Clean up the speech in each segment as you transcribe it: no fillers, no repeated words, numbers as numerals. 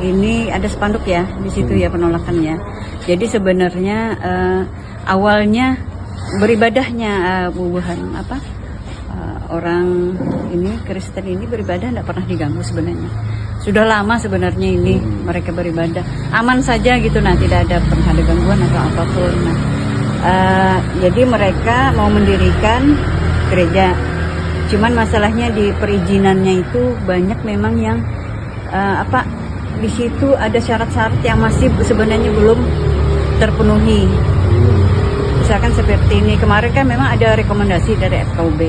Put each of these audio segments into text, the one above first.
ini ada spanduk ya di situ ya penolakannya. Jadi sebenarnya awalnya beribadahnya orang ini Kristen ini beribadah tidak pernah diganggu sebenarnya. Sudah lama sebenarnya ini mereka beribadah aman saja gitu, nah tidak pernah ada gangguan atau apapun. Nah, jadi mereka mau mendirikan gereja, cuman masalahnya di perizinannya itu banyak memang yang di situ ada syarat-syarat yang masih sebenarnya belum terpenuhi. Misalkan seperti ini, kemarin kan memang ada rekomendasi dari FKUB,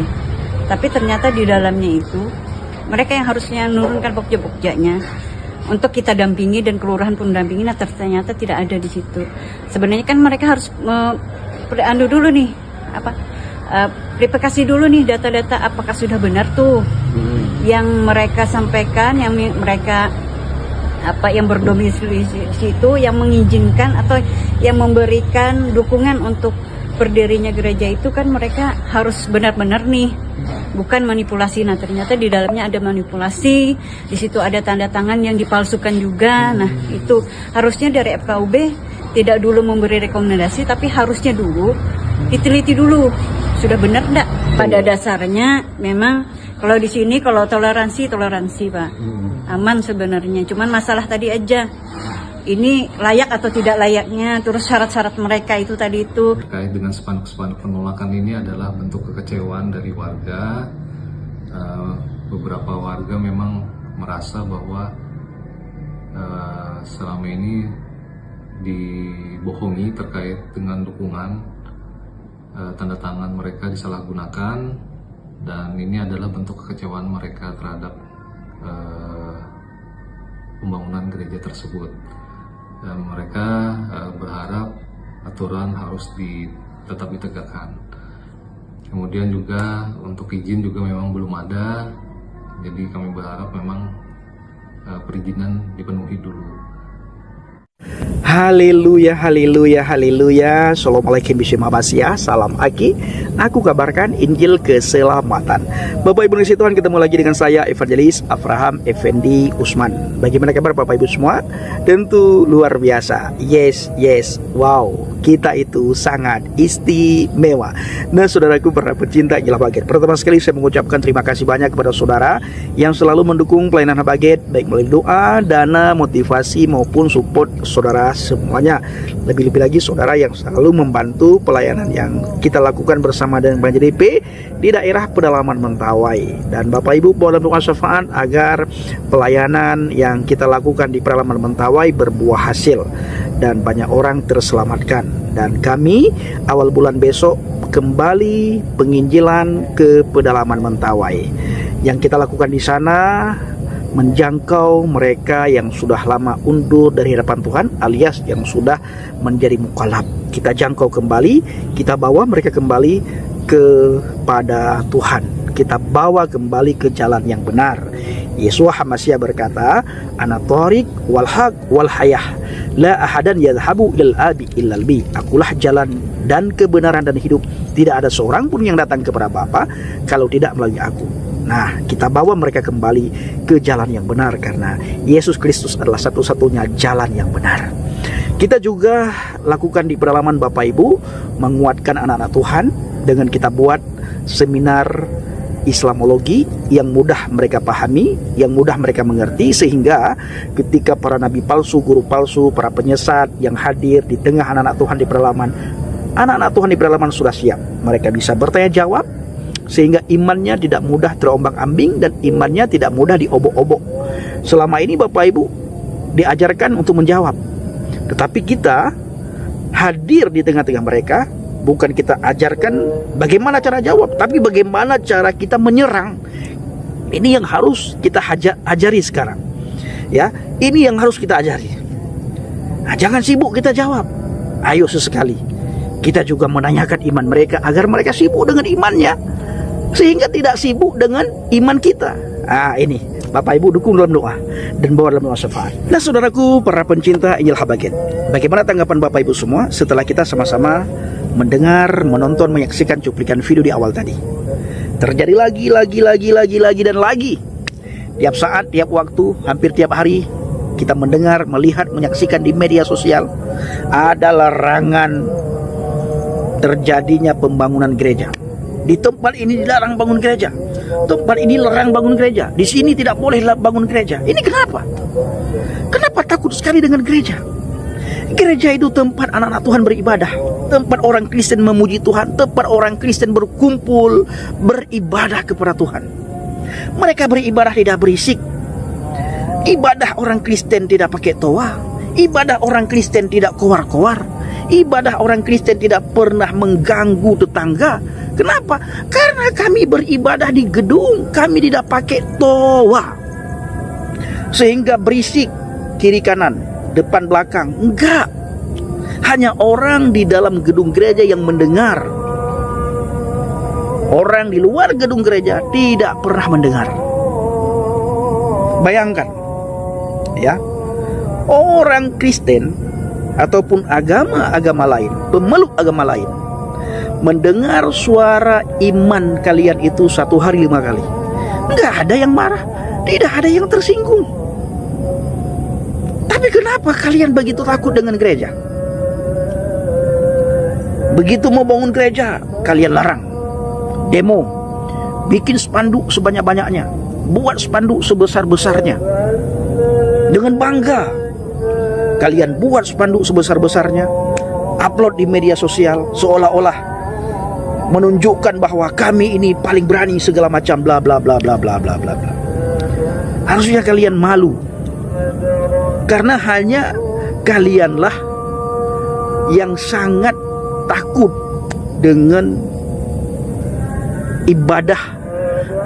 tapi ternyata di dalamnya itu mereka yang harusnya menurunkan pokja-pogjanya untuk kita dampingi dan kelurahan pun dampingi, nah ternyata tidak ada di situ. Sebenarnya kan mereka harus dulu nih verifikasi dulu nih data-data apakah sudah benar tuh yang mereka sampaikan, yang mereka yang berdomisili situ, yang mengizinkan atau yang memberikan dukungan untuk berdirinya gereja itu kan mereka harus benar-benar nih, bukan manipulasi. Nah ternyata di dalamnya ada manipulasi, di situ ada tanda tangan yang dipalsukan juga. Nah itu harusnya dari FKUB tidak dulu memberi rekomendasi, tapi harusnya dulu diteliti dulu sudah benar enggak. Pada dasarnya memang kalau di sini kalau toleransi Pak, aman sebenarnya. Cuman masalah tadi aja, ini layak atau tidak layaknya, terus syarat-syarat mereka itu tadi itu. Terkait dengan spanduk-spanduk penolakan ini adalah bentuk kekecewaan dari warga. Beberapa warga memang merasa bahwa selama ini dibohongi terkait dengan dukungan, tanda tangan mereka disalahgunakan, dan ini adalah bentuk kekecewaan mereka terhadap pembangunan gereja tersebut. Dan mereka berharap aturan harus tetap ditegakkan. Kemudian juga untuk izin juga memang belum ada, jadi kami berharap memang perizinan dipenuhi dulu. Haleluya, haleluya, haleluya. Assalamualaikum bismillahirrahmanirrahim. Salam Aki. Aku kabarkan Injil keselamatan. Bapak Ibu Nisi Tuhan, ketemu lagi dengan saya Evangelis Abraham Effendi Usman. Bagaimana kabar Bapak Ibu semua? Tentu luar biasa. Yes, wow, kita itu sangat istimewa. Nah saudaraku para pecinta Injil Habaget, pertama sekali saya mengucapkan terima kasih banyak kepada saudara yang selalu mendukung pelayanan Habaget, baik melalui doa, dana, motivasi maupun support saudara semuanya. Lebih-lebih lagi saudara yang selalu membantu pelayanan yang kita lakukan bersama dengan Banjar DP di daerah pedalaman Mentawai. Dan Bapak Ibu mohon doa syafaat agar pelayanan yang kita lakukan di pedalaman Mentawai berbuah hasil dan banyak orang terselamatkan. Dan kami awal bulan besok kembali penginjilan ke pedalaman Mentawai. Yang kita lakukan di sana menjangkau mereka yang sudah lama undur dari hadapan Tuhan, alias yang sudah menjadi mukallaf. Kita jangkau kembali, kita bawa mereka kembali kepada Tuhan, kita bawa kembali ke jalan yang benar. Yesua Hamasyah berkata, ana thariq wal haq wal hayah, la ahadan yadhhabu ilal abi illal bi. Akulah jalan dan kebenaran dan hidup, tidak ada seorang pun yang datang kepada Bapa kalau tidak melalui aku. Nah, kita bawa mereka kembali ke jalan yang benar karena Yesus Kristus adalah satu-satunya jalan yang benar. Kita juga lakukan di pedalaman Bapak Ibu, menguatkan anak-anak Tuhan dengan kita buat seminar Islamologi yang mudah mereka pahami, yang mudah mereka mengerti, sehingga ketika para nabi palsu, guru palsu, para penyesat yang hadir di tengah anak-anak Tuhan di pedalaman, anak-anak Tuhan di pedalaman sudah siap. Mereka bisa bertanya jawab, sehingga imannya tidak mudah terombang-ambing dan imannya tidak mudah diobok-obok. Selama ini Bapak Ibu diajarkan untuk menjawab, tetapi kita hadir di tengah-tengah mereka, bukan kita ajarkan bagaimana cara jawab, tapi bagaimana cara kita menyerang. Ini yang harus kita ajari sekarang. Ya, ini yang harus kita ajari. Nah, jangan sibuk kita jawab. Ayo sesekali kita juga menanyakan iman mereka agar mereka sibuk dengan imannya, sehingga tidak sibuk dengan iman kita. Ini Bapak Ibu dukung dalam doa dan bawa dalam doa syafaat. Nah saudaraku para pencinta Injil Habaget, bagaimana tanggapan Bapak Ibu semua setelah kita sama-sama mendengar, menonton, menyaksikan cuplikan video di awal tadi? Terjadi lagi dan lagi. Tiap saat, tiap waktu, hampir tiap hari kita mendengar, melihat, menyaksikan di media sosial, ada larangan terjadinya pembangunan gereja. Di tempat ini dilarang bangun gereja, tempat ini larang bangun gereja, di sini tidak boleh bangun gereja. Ini kenapa? Kenapa takut sekali dengan gereja? Gereja itu tempat anak-anak Tuhan beribadah, tempat orang Kristen memuji Tuhan, tempat orang Kristen berkumpul beribadah kepada Tuhan. Mereka beribadah tidak berisik. Ibadah orang Kristen tidak pakai toa. Ibadah orang Kristen tidak kowar-kowar. Ibadah orang Kristen tidak pernah mengganggu tetangga. Kenapa? Karena kami beribadah di gedung, kami tidak pakai toa. Sehingga berisik kiri kanan, depan belakang. Enggak. Hanya orang di dalam gedung gereja yang mendengar. Orang di luar gedung gereja tidak pernah mendengar. Bayangkan, ya, orang Kristen ataupun agama-agama lain, pemeluk agama lain, mendengar suara iman kalian itu 1 hari 5 kali. Enggak ada yang marah, tidak ada yang tersinggung. Tapi kenapa kalian begitu takut dengan gereja? Begitu mau bangun gereja, kalian larang. Demo, bikin spanduk sebanyak-banyaknya, buat spanduk sebesar-besarnya. Dengan bangga, kalian buat spanduk sebesar-besarnya, upload di media sosial, seolah-olah menunjukkan bahwa kami ini paling berani segala macam, bla bla bla bla bla bla bla. Harusnya kalian malu, karena hanya kalianlah yang sangat takut dengan ibadah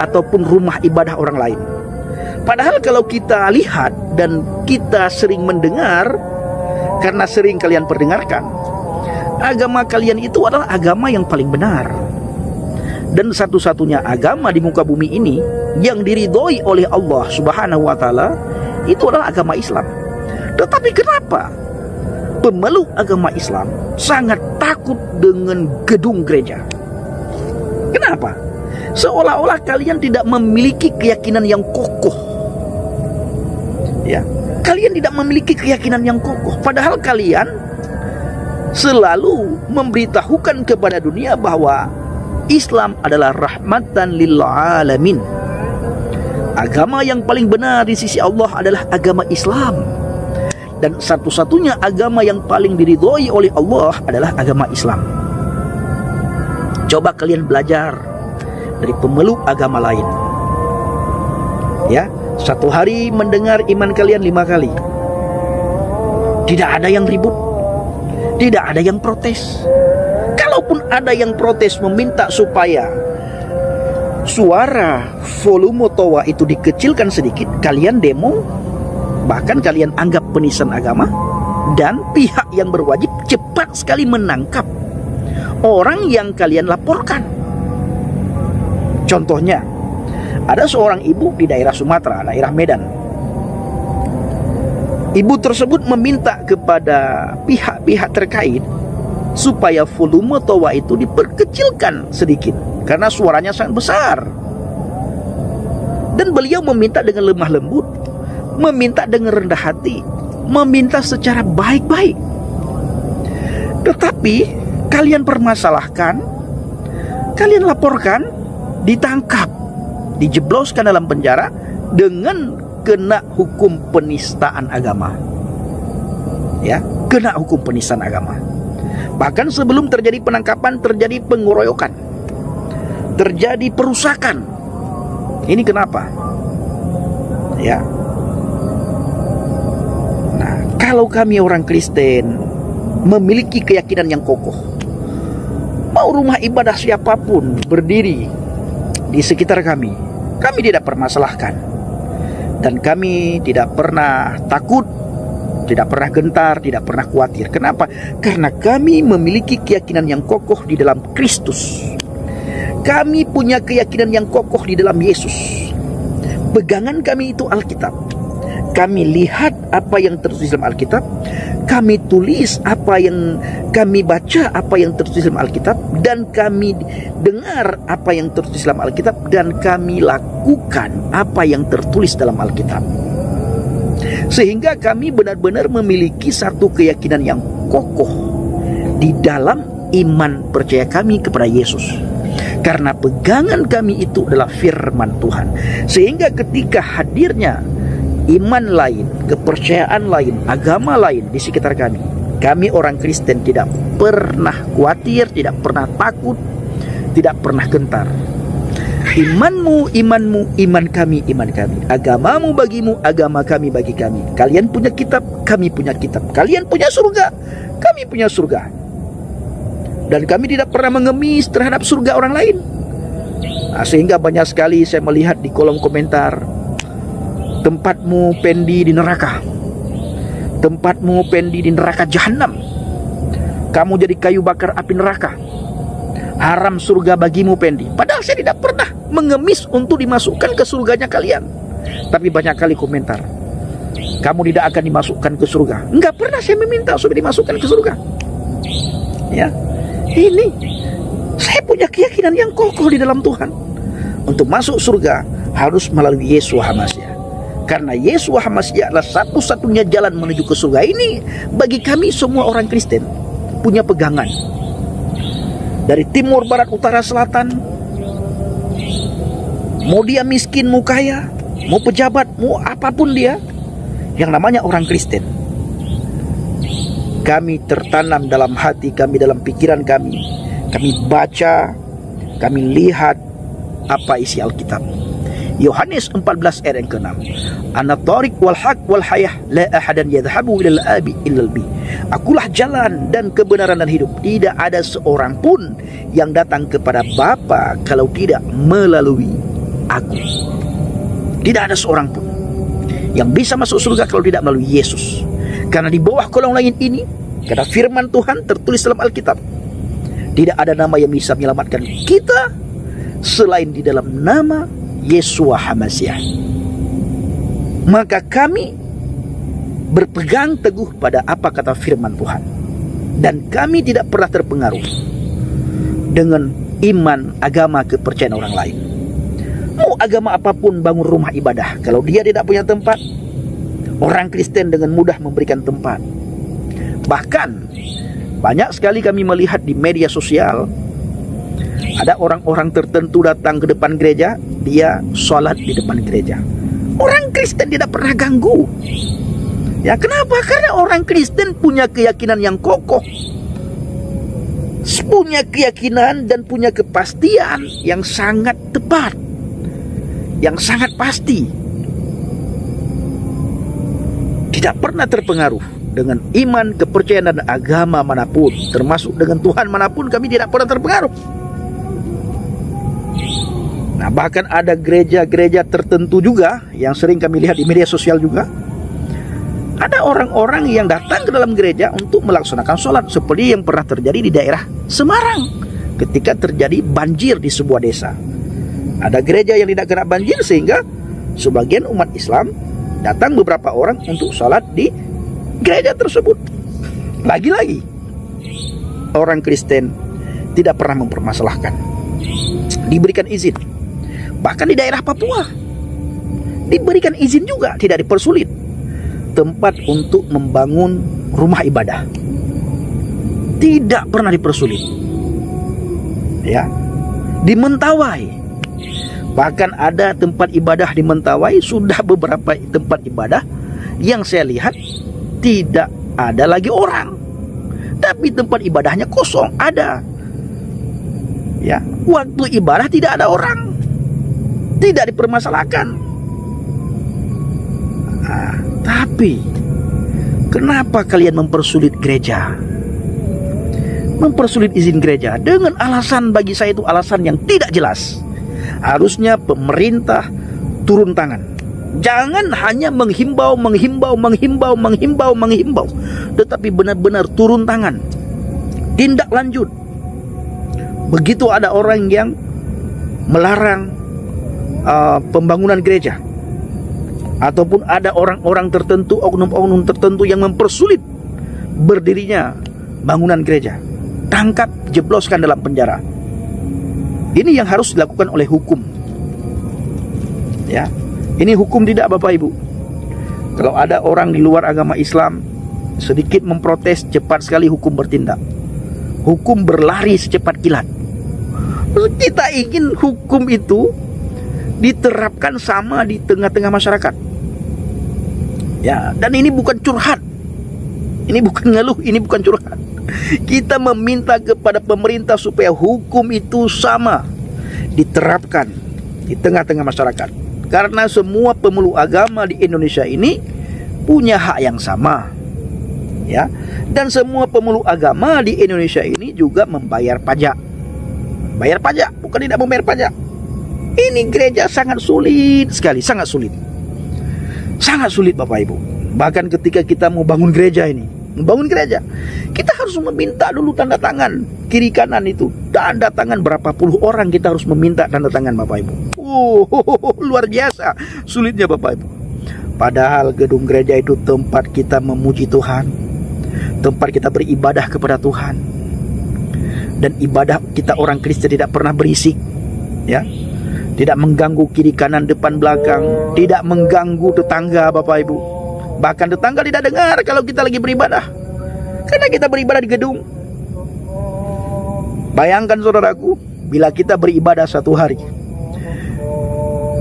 ataupun rumah ibadah orang lain. Padahal kalau kita lihat dan kita sering mendengar, karena sering kalian perdengarkan, agama kalian itu adalah agama yang paling benar dan satu-satunya agama di muka bumi ini yang diridhoi oleh Allah Subhanahu wa taala, itu adalah agama Islam. Tetapi kenapa pemeluk agama Islam sangat takut dengan gedung gereja? Kenapa? Seolah-olah kalian tidak memiliki keyakinan yang kokoh. Ya, kalian tidak memiliki keyakinan yang kokoh. Padahal kalian selalu memberitahukan kepada dunia bahwa Islam adalah rahmatan lil alamin. Agama yang paling benar di sisi Allah adalah agama Islam. Dan satu-satunya agama yang paling diridhoi oleh Allah adalah agama Islam. Coba kalian belajar dari pemeluk agama lain. Ya, 1 hari mendengar iman kalian 5 kali. Tidak ada yang ribut, tidak ada yang protes. Kalaupun ada yang protes meminta supaya suara volume toa itu dikecilkan sedikit, kalian demo, bahkan kalian anggap penistaan agama, dan pihak yang berwajib cepat sekali menangkap orang yang kalian laporkan. Contohnya, ada seorang ibu di daerah Sumatera, daerah Medan. Ibu tersebut meminta kepada pihak-pihak terkait supaya volume toa itu diperkecilkan sedikit karena suaranya sangat besar. Dan beliau meminta dengan lemah lembut, meminta dengan rendah hati, meminta secara baik-baik. Tetapi kalian permasalahkan, kalian laporkan, ditangkap, dijebloskan dalam penjara dengan kena hukum penistaan agama. Ya, kena hukum penistaan agama. Bahkan sebelum terjadi penangkapan, terjadi pengeroyokan, terjadi perusakan. Ini kenapa? Ya. Nah, kalau kami orang Kristen memiliki keyakinan yang kokoh, mau rumah ibadah siapapun berdiri di sekitar kami tidak permasalahkan. Dan kami tidak pernah takut, tidak pernah gentar, tidak pernah khawatir. Kenapa? Karena kami memiliki keyakinan yang kokoh di dalam Kristus. Kami punya keyakinan yang kokoh di dalam Yesus. Pegangan kami itu Alkitab. Kami lihat apa yang tertulis dalam Alkitab, kami tulis apa yang kami baca, apa yang tertulis dalam Alkitab, dan kami dengar apa yang tertulis dalam Alkitab, dan kami lakukan apa yang tertulis dalam Alkitab. Sehingga kami benar-benar memiliki satu keyakinan yang kokoh di dalam iman percaya kami kepada Yesus. Karena pegangan kami itu adalah firman Tuhan. Sehingga ketika hadirnya iman lain, kepercayaan lain, agama lain di sekitar kami, kami orang Kristen tidak pernah khawatir, tidak pernah takut, tidak pernah gentar. Imanmu, imanmu, iman kami, iman kami. Agamamu bagimu, agama kami bagi kami. Kalian punya kitab, kami punya kitab. Kalian punya surga, kami punya surga. Dan kami tidak pernah mengemis terhadap surga orang lain. Sehingga banyak sekali saya melihat di kolom komentar, tempatmu Pendi di neraka, tempatmu Pendi di neraka jahanam, kamu jadi kayu bakar api neraka, haram surga bagimu Pendi. Padahal saya tidak pernah mengemis untuk dimasukkan ke surganya kalian. Tapi banyak kali komentar, kamu tidak akan dimasukkan ke surga. Enggak pernah saya meminta supaya dimasukkan ke surga. Ya, ini saya punya keyakinan yang kokoh di dalam Tuhan. Untuk masuk surga harus melalui Yeshua HaMashiach. Karena Yeshua HaMashiach adalah satu-satunya jalan menuju ke surga. Ini bagi kami semua orang Kristen punya pegangan. Dari timur, barat, utara, selatan, mau dia miskin, mau kaya, mau pejabat, mau apapun dia, yang namanya orang Kristen, kami tertanam dalam hati kami, dalam pikiran kami. Kami baca, kami lihat apa isi Alkitab. Yohanes 14 ayat yang ke-6. Ana tariq wal haq wal hayah la ahadan yadhhabu ilal abi illal bi. Akulah jalan dan kebenaran dan hidup. Tidak ada seorang pun yang datang kepada Bapa kalau tidak melalui aku. Tidak ada seorang pun yang bisa masuk surga kalau tidak melalui Yesus. Karena di bawah kolong langit ini, kata firman Tuhan tertulis dalam Alkitab, tidak ada nama yang bisa menyelamatkan kita selain di dalam nama Yeshua HaMashiach. Maka kami berpegang teguh pada apa kata firman Tuhan, dan kami tidak pernah terpengaruh dengan iman, agama, kepercayaan orang lain. Mau agama apapun bangun rumah ibadah, kalau dia tidak punya tempat, orang Kristen dengan mudah memberikan tempat. Bahkan banyak sekali kami melihat di media sosial, ada orang-orang tertentu datang ke depan gereja, dia sholat di depan gereja. Orang Kristen tidak pernah ganggu. Ya, kenapa? Karena orang Kristen punya keyakinan yang kokoh, punya keyakinan dan punya kepastian yang sangat tepat, yang sangat pasti. Tidak pernah terpengaruh dengan iman, kepercayaan dan agama manapun, termasuk dengan Tuhan manapun, kami tidak pernah terpengaruh. Nah, bahkan ada gereja-gereja tertentu juga yang sering kami lihat di media sosial juga. Ada orang-orang yang datang ke dalam gereja untuk melaksanakan sholat, seperti yang pernah terjadi di daerah Semarang ketika terjadi banjir di sebuah desa. Ada gereja yang tidak kena banjir, sehingga sebagian umat Islam datang beberapa orang untuk sholat di gereja tersebut. Lagi-lagi orang Kristen tidak pernah mempermasalahkan, diberikan izin. Bahkan di daerah Papua diberikan izin juga, tidak dipersulit, tempat untuk membangun rumah ibadah, tidak pernah dipersulit. Ya, di Mentawai bahkan ada tempat ibadah di Mentawai, sudah beberapa tempat ibadah yang saya lihat tidak ada lagi orang, tapi tempat ibadahnya kosong, ada. Ya, waktu ibadah tidak ada orang, tidak dipermasalahkan. Nah, tapi kenapa kalian mempersulit gereja? Mempersulit izin gereja dengan alasan, bagi saya itu alasan yang tidak jelas. Harusnya pemerintah turun tangan. Jangan hanya menghimbau, tetapi benar-benar turun tangan, tindak lanjut. Begitu ada orang yang melarang pembangunan gereja, ataupun ada orang-orang tertentu, oknum-oknum tertentu yang mempersulit berdirinya bangunan gereja, tangkap, jebloskan dalam penjara. Ini yang harus dilakukan oleh hukum. Ya, ini hukum tidak, Bapak Ibu. Kalau ada orang di luar agama Islam sedikit memprotes, cepat sekali hukum bertindak. Hukum berlari secepat kilat. Kita ingin hukum itu diterapkan sama di tengah-tengah masyarakat. Ya, dan ini bukan curhat. Ini bukan ngeluh, ini bukan curhat. Kita meminta kepada pemerintah supaya hukum itu sama diterapkan di tengah-tengah masyarakat. Karena semua pemeluk agama di Indonesia ini punya hak yang sama. Ya, dan semua pemeluk agama di Indonesia ini juga membayar pajak. Bayar pajak, bukan tidak membayar pajak. Ini gereja sangat sulit sekali, sangat sulit. Sangat sulit Bapak Ibu. Bahkan ketika kita mau bangun gereja ini, membangun gereja, kita harus meminta dulu tanda tangan kiri kanan itu. Tanda tangan berapa puluh orang kita harus meminta tanda tangan Bapak Ibu. Luar biasa sulitnya Bapak Ibu. Padahal gedung gereja itu tempat kita memuji Tuhan, tempat kita beribadah kepada Tuhan. Dan ibadah kita orang Kristen tidak pernah berisik, ya, tidak mengganggu kiri kanan depan belakang, tidak mengganggu tetangga Bapak Ibu. Bahkan tetangga tidak dengar kalau kita lagi beribadah, karena kita beribadah di gedung. Bayangkan saudaraku, bila kita beribadah satu hari,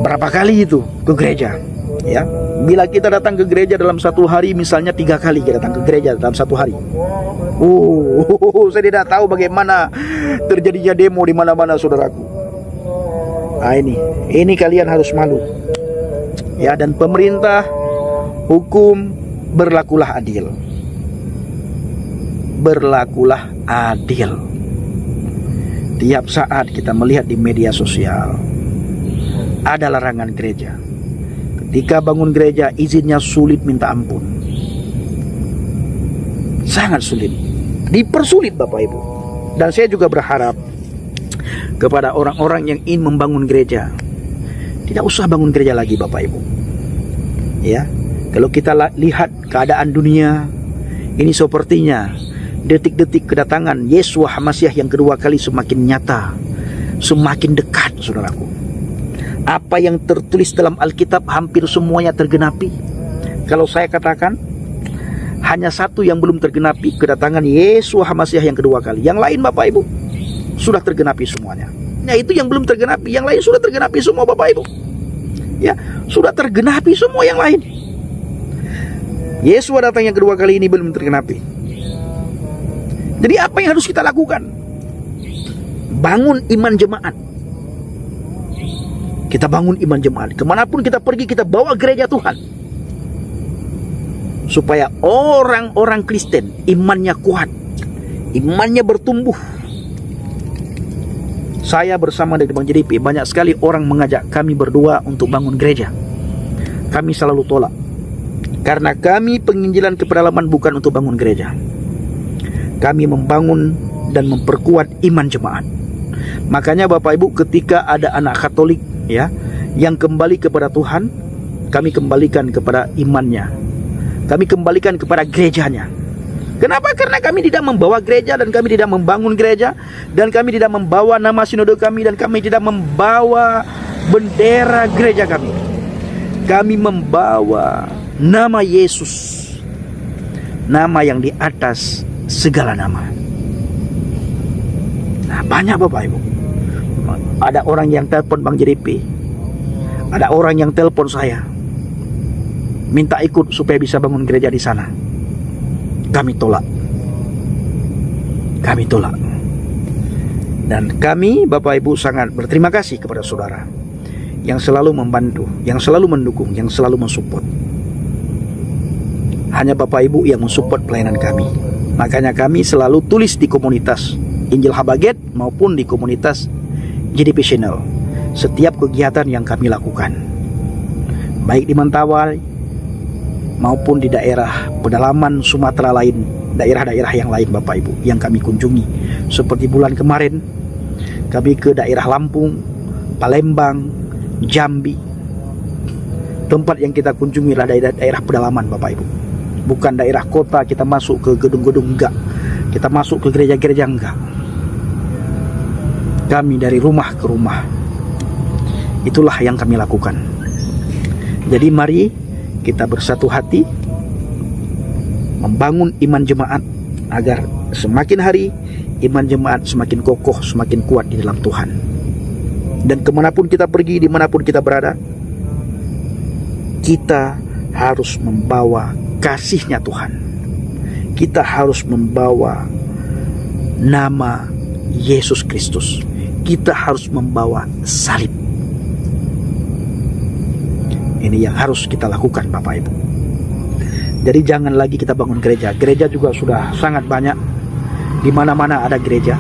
berapa kali itu ke gereja, ya? Bila kita datang ke gereja dalam satu hari, misalnya 3 kali kita datang ke gereja dalam satu hari. Saya tidak tahu bagaimana terjadinya demo di mana-mana saudaraku. Nah, ini kalian harus malu. Ya, dan pemerintah, hukum, berlakulah adil. Berlakulah adil. Tiap saat kita melihat di media sosial ada larangan gereja. Ketika bangun gereja, izinnya sulit minta ampun. Sangat sulit. Dipersulit Bapak Ibu. Dan saya juga berharap kepada orang-orang yang ingin membangun gereja, tidak usah bangun gereja lagi Bapak Ibu. Ya, kalau kita lihat keadaan dunia, ini sepertinya detik-detik kedatangan Yesus Masiah yang kedua kali semakin nyata, semakin dekat saudaraku. Apa yang tertulis dalam Alkitab hampir semuanya tergenapi. Kalau saya katakan, hanya satu yang belum tergenapi, kedatangan Yesus Masiah yang kedua kali. Yang lain Bapak Ibu sudah tergenapi semuanya. Nah, itu yang belum tergenapi, yang lain sudah tergenapi semua Bapak Ibu. Ya, sudah tergenapi semua yang lain. Yesus datang yang kedua kali ini belum tergenapi. Jadi apa yang harus kita lakukan? Bangun iman jemaat. Kita bangun iman jemaat. Kemanapun kita pergi, kita bawa gereja Tuhan, supaya orang-orang Kristen imannya kuat, imannya bertumbuh. Saya bersama dengan Bang JDP, banyak sekali orang mengajak kami berdua untuk bangun gereja. Kami selalu tolak, karena kami penginjilan kepedalaman bukan untuk bangun gereja. Kami membangun dan memperkuat iman jemaat. Makanya Bapak Ibu, ketika ada anak Katolik, ya, yang kembali kepada Tuhan, kami kembalikan kepada imannya, kami kembalikan kepada gerejanya. Kenapa? Karena kami tidak membawa gereja, dan kami tidak membangun gereja, dan kami tidak membawa nama sinode kami, dan kami tidak membawa bendera gereja kami. Kami membawa nama Yesus, nama yang di atas segala nama. Nah, banyak Bapak Ibu. Ada orang yang telepon Bang JDP, ada orang yang telepon saya, minta ikut supaya bisa bangun gereja di sana. Kami tolak. Kami tolak. Dan kami Bapak Ibu sangat berterima kasih kepada saudara yang selalu membantu, yang selalu mendukung, yang selalu mensupport. Hanya Bapak Ibu yang mensupport pelayanan kami. Makanya kami selalu tulis di komunitas Injil Habaget maupun di komunitas JDP Channel setiap kegiatan yang kami lakukan, baik di Mentawai maupun di daerah pedalaman Sumatera lain, daerah-daerah yang lain Bapak Ibu yang kami kunjungi. Seperti bulan kemarin kami ke daerah Lampung, Palembang, Jambi. Tempat yang kita kunjungi adalah daerah pedalaman Bapak Ibu, bukan daerah kota. Kita masuk ke gedung-gedung, enggak. Kita masuk ke gereja-gereja, enggak. Kami dari rumah ke rumah. Itulah yang kami lakukan. Jadi mari kita bersatu hati membangun iman jemaat agar semakin hari iman jemaat semakin kokoh, semakin kuat di dalam Tuhan. Dan kemanapun kita pergi, dimanapun kita berada, kita harus membawa kasih-Nya Tuhan. Kita harus membawa nama Yesus Kristus. Kita harus membawa salib. Ini yang harus kita lakukan, Bapak Ibu. Jadi jangan lagi kita bangun gereja. Gereja juga sudah sangat banyak. Di mana-mana ada gereja.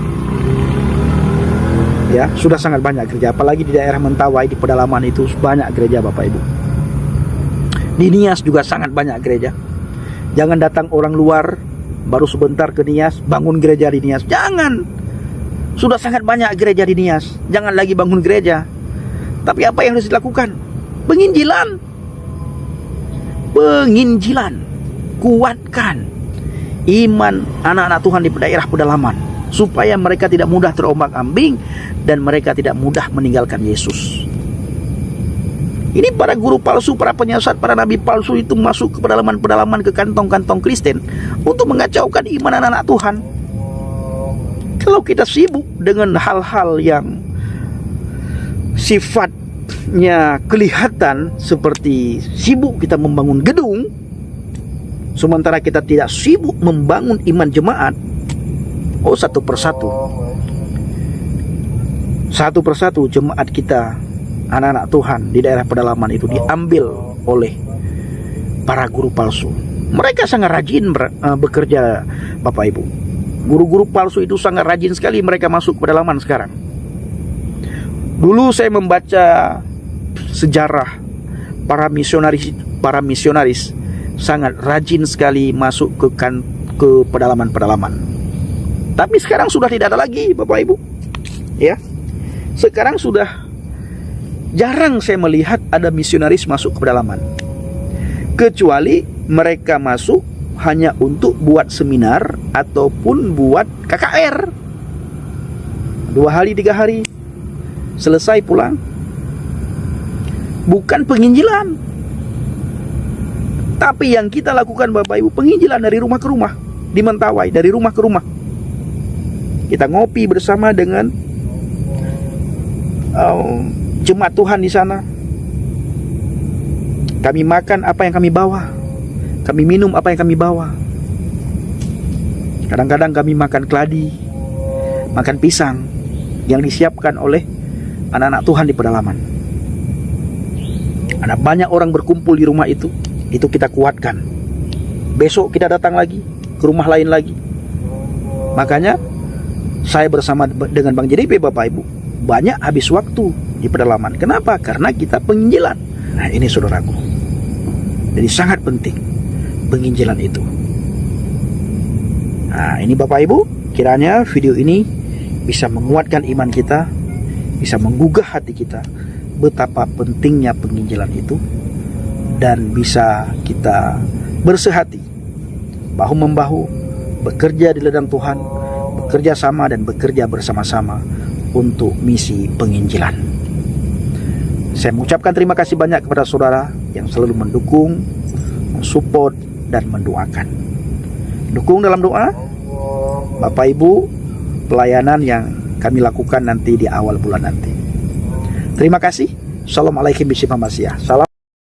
Ya, sudah sangat banyak gereja. Apalagi di daerah Mentawai, di pedalaman itu banyak gereja, Bapak Ibu. Di Nias juga sangat banyak gereja. Jangan datang orang luar baru sebentar ke Nias, bangun gereja di Nias. Jangan. Sudah sangat banyak gereja di Nias. Jangan lagi bangun gereja. Tapi apa yang harus dilakukan? Penginjilan. Penginjilan. Kuatkan iman anak-anak Tuhan di daerah pedalaman, supaya mereka tidak mudah terombang-ambing dan mereka tidak mudah meninggalkan Yesus. Ini para guru palsu, para penyesat, para nabi palsu itu masuk ke pedalaman-pedalaman, ke kantong-kantong Kristen untuk mengacaukan iman anak-anak Tuhan. Kalau kita sibuk dengan hal-hal yang sifatnya kelihatan, seperti sibuk kita membangun gedung, sementara kita tidak sibuk membangun iman jemaat, satu persatu jemaat kita, anak-anak Tuhan di daerah pedalaman itu diambil oleh para guru palsu. Mereka sangat rajin bekerja, Bapak Ibu. Guru-guru palsu itu sangat rajin sekali mereka masuk ke pedalaman sekarang. Dulu saya membaca sejarah para misionaris sangat rajin sekali masuk ke pedalaman-pedalaman. Tapi sekarang sudah tidak ada lagi, Bapak Ibu. Ya. Sekarang sudah jarang saya melihat ada misionaris masuk ke pedalaman. Kecuali mereka masuk hanya untuk buat seminar ataupun buat KKR. 2 hari 3 hari selesai pulang. Bukan penginjilan. Tapi yang kita lakukan, Bapak Ibu, penginjilan dari rumah ke rumah, di Mentawai, dari rumah ke rumah. Kita ngopi bersama dengan jemaat Tuhan di sana. Kami makan apa yang kami bawa, kami minum apa yang kami bawa. Kadang-kadang kami makan keladi, makan pisang yang disiapkan oleh anak-anak Tuhan di pedalaman. Ada banyak orang berkumpul di rumah itu kita kuatkan. Besok kita datang lagi ke rumah lain lagi. Makanya saya bersama dengan Bang JDP, Bapak Ibu, banyak habis waktu di pedalaman. Kenapa? Karena kita penginjilan. Nah, ini saudaraku. Jadi sangat penting penginjilan itu. Nah, ini Bapak Ibu, kiranya video ini bisa menguatkan iman kita, bisa menggugah hati kita betapa pentingnya penginjilan itu, dan bisa kita bersehati bahu-membahu bekerja di ladang Tuhan, bekerja sama dan bekerja bersama-sama untuk misi penginjilan. Saya mengucapkan terima kasih banyak kepada saudara yang selalu mendukung, mensupport dan mendoakan. Dukung dalam doa, Bapak Ibu, pelayanan yang kami lakukan nanti di awal bulan nanti. Terima kasih. Assalamualaikum warahmatullahi wabarakatuh. Salam